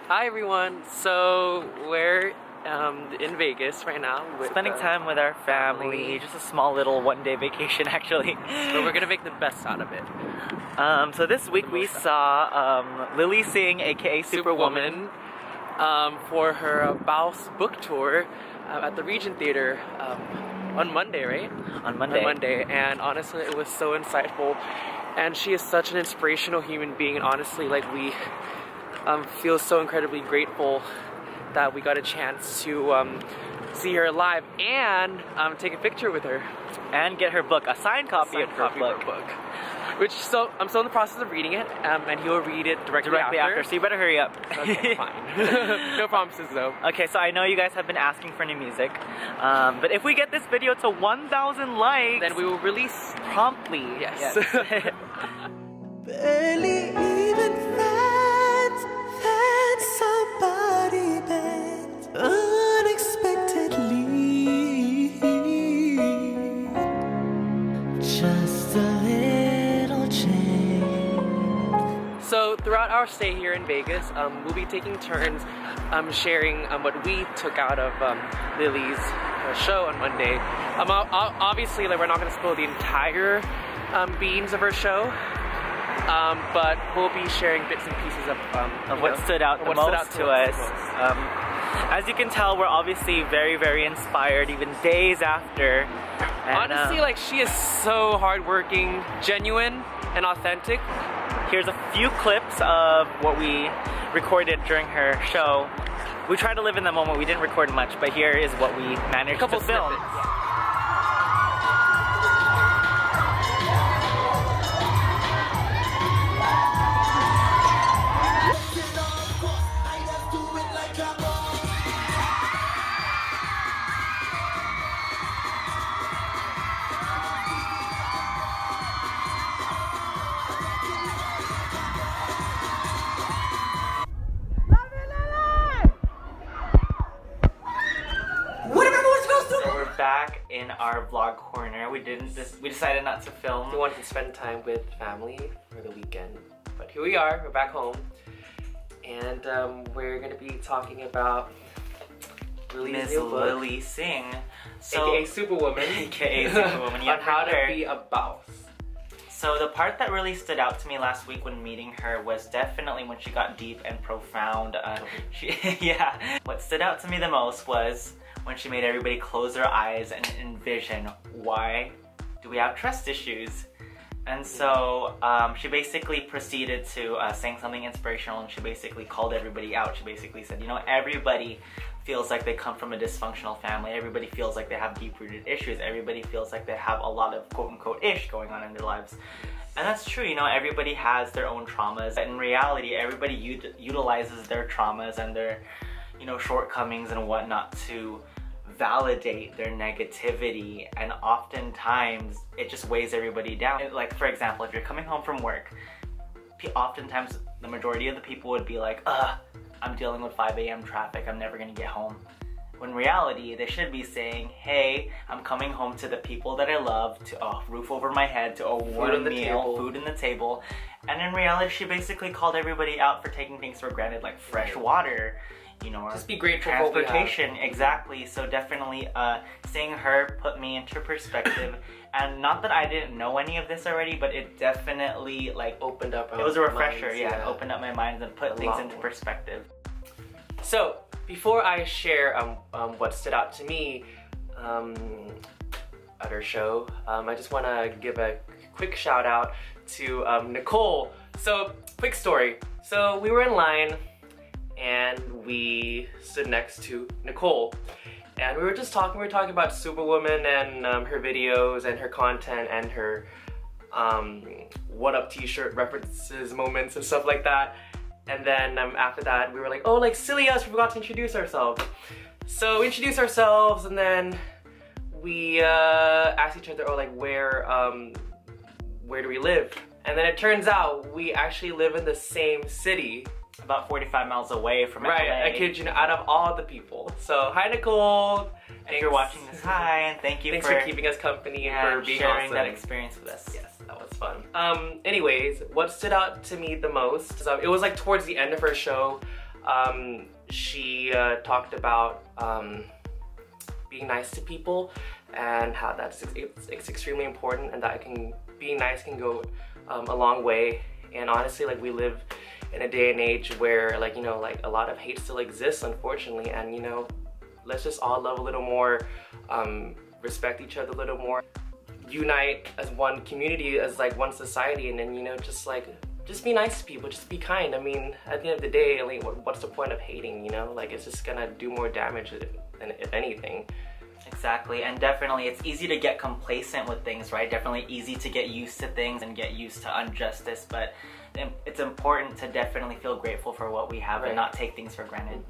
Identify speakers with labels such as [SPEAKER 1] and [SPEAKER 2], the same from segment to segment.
[SPEAKER 1] Hi everyone. So we're in Vegas right now.
[SPEAKER 2] Spending time with our family. Just a small little one-day vacation actually.
[SPEAKER 1] But we're gonna make the best out of it.
[SPEAKER 2] So this week we saw Lilly Singh, aka Superwoman,
[SPEAKER 1] for her Bawsebook Tour at the Regent Theater on Monday, right?
[SPEAKER 2] On Monday.
[SPEAKER 1] And honestly, it was so insightful. And she is such an inspirational human being. And honestly, like we feel so incredibly grateful that we got a chance to see her live and take a picture with her.
[SPEAKER 2] And get her book, a signed copy of her book.
[SPEAKER 1] Which, so, I'm still in the process of reading it, and he will read it directly after.
[SPEAKER 2] So you better hurry up.
[SPEAKER 1] Okay, fine. No promises though.
[SPEAKER 2] Okay, so I know you guys have been asking for new music, but if we get this video to 1,000 likes,
[SPEAKER 1] then we will release
[SPEAKER 2] promptly.
[SPEAKER 1] Yes.
[SPEAKER 3] Barely even friends, then somebody bent unexpectedly. Just a little change.
[SPEAKER 1] So throughout our stay here in Vegas, we'll be taking turns sharing what we took out of Lilly's show on Monday. Obviously, like, we're not going to spoil the entire beans of her show. But we'll be sharing bits and pieces of
[SPEAKER 2] what stood out the most to us. As you can tell, we're obviously very, very inspired, even days after. And,
[SPEAKER 1] honestly, like, she is so hardworking, genuine, and authentic.
[SPEAKER 2] Here's a few clips of what we recorded during her show. We tried to live in the moment. We didn't record much, but here is what we managed to film.
[SPEAKER 1] Snippets.
[SPEAKER 2] Back in our vlog corner. We decided not to film.
[SPEAKER 1] We wanted to spend time with family for the weekend, but here we are. We're back home, and we're gonna be talking about
[SPEAKER 2] Miss Lilly Singh,
[SPEAKER 1] aka Superwoman,
[SPEAKER 2] aka Superwoman,
[SPEAKER 1] on how to be a Bawse.
[SPEAKER 2] So the part that really stood out to me last week when meeting her was definitely when she got deep and profound. What stood out to me the most was when she made everybody close their eyes and envision, why do we have trust issues? And so she basically proceeded to saying something inspirational, and she basically called everybody out. She basically said, you know, everybody feels like they come from a dysfunctional family. Everybody feels like they have deep-rooted issues. Everybody feels like they have a lot of quote-unquote ish going on in their lives. And that's true, you know, everybody has their own traumas. In reality, everybody utilizes their traumas and their, you know, shortcomings and whatnot to validate their negativity, and oftentimes it just weighs everybody down. Like, for example, if you're coming home from work, oftentimes the majority of the people would be like, I'm dealing with 5 a.m. traffic, I'm never gonna get home. When in reality, they should be saying, hey, I'm coming home to the people that I love, to a roof over my head, to a warm meal, food on the table. And in reality, she basically called everybody out for taking things for granted, like fresh water, you know,
[SPEAKER 1] just be grateful for
[SPEAKER 2] transportation. Exactly. So definitely seeing her put me into perspective. And not that I didn't know any of this already, but it definitely, like, opened up. It was a refresher. Minds, yeah, opened up my mind and put things into perspective.
[SPEAKER 1] So before I share what stood out to me at her show, I just want to give a quick shout out to Nicole. So, quick story. So we were in line, and we stood next to Nicole, and we were just talking. We were talking about Superwoman and her videos and her content and her What Up t-shirt references, moments, and stuff like that. And then after that, we were like, oh, like, silly us, we forgot to introduce ourselves. So we introduced ourselves, and then we asked each other, oh, like, where do we live? And then it turns out we actually live in the same city.
[SPEAKER 2] About 45 miles away from LA.
[SPEAKER 1] Right, I kid you not, out of all the people. So, hi Nicole!
[SPEAKER 2] If you're watching this, hi, and thanks for
[SPEAKER 1] keeping us company and for being
[SPEAKER 2] sharing
[SPEAKER 1] awesome.
[SPEAKER 2] that experience with us.
[SPEAKER 1] Yes, that was fun. Anyways, what stood out to me the most, it was like towards the end of her show, She talked about being nice to people and how it's extremely important, and that being nice can go a long way. And honestly, like, we live in a day and age where, like, you know, like, a lot of hate still exists, unfortunately, and, you know, let's just all love a little more, respect each other a little more, unite as one community, as like one society, and then, you know, just be nice to people, just be kind. I mean, at the end of the day, like, what's the point of hating, you know? Like, it's just gonna do more damage than if anything.
[SPEAKER 2] Exactly, and definitely it's easy to get complacent with things, right? Definitely easy to get used to things and get used to injustice, but it's important to definitely feel grateful for what we have, right, and not take things for granted.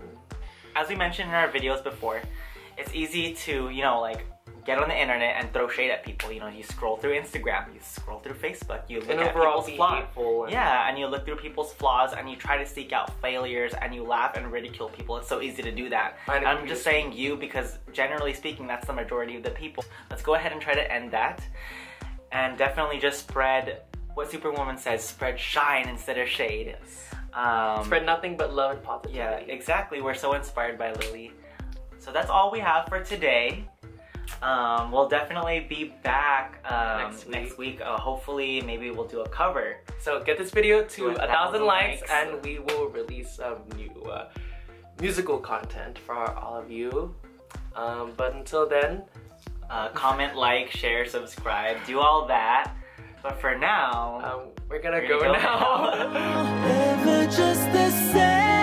[SPEAKER 2] As we mentioned in our videos before, it's easy to, you know, like, get on the internet and throw shade at people. You know, you scroll through Instagram, you scroll through Facebook, you look at people's flaws. Yeah, and you look through people's flaws and you try to seek out failures and you laugh and ridicule people. It's so easy to do that. I'm just saying you because generally speaking, that's the majority of the people. Let's go ahead and try to end that. And definitely just spread what Superwoman says, spread shine instead of shade.
[SPEAKER 1] Yes. Spread nothing but love and positivity.
[SPEAKER 2] Yeah, exactly. We're so inspired by Lilly. So that's all we have for today. We'll definitely be back next week. Hopefully, maybe we'll do a cover.
[SPEAKER 1] So get this video to 1,000 likes, and we will release some new musical content for all of you. But until then,
[SPEAKER 2] comment, like, share, subscribe, do all that. But for now,
[SPEAKER 1] we're gonna go now.
[SPEAKER 3] Never just the same.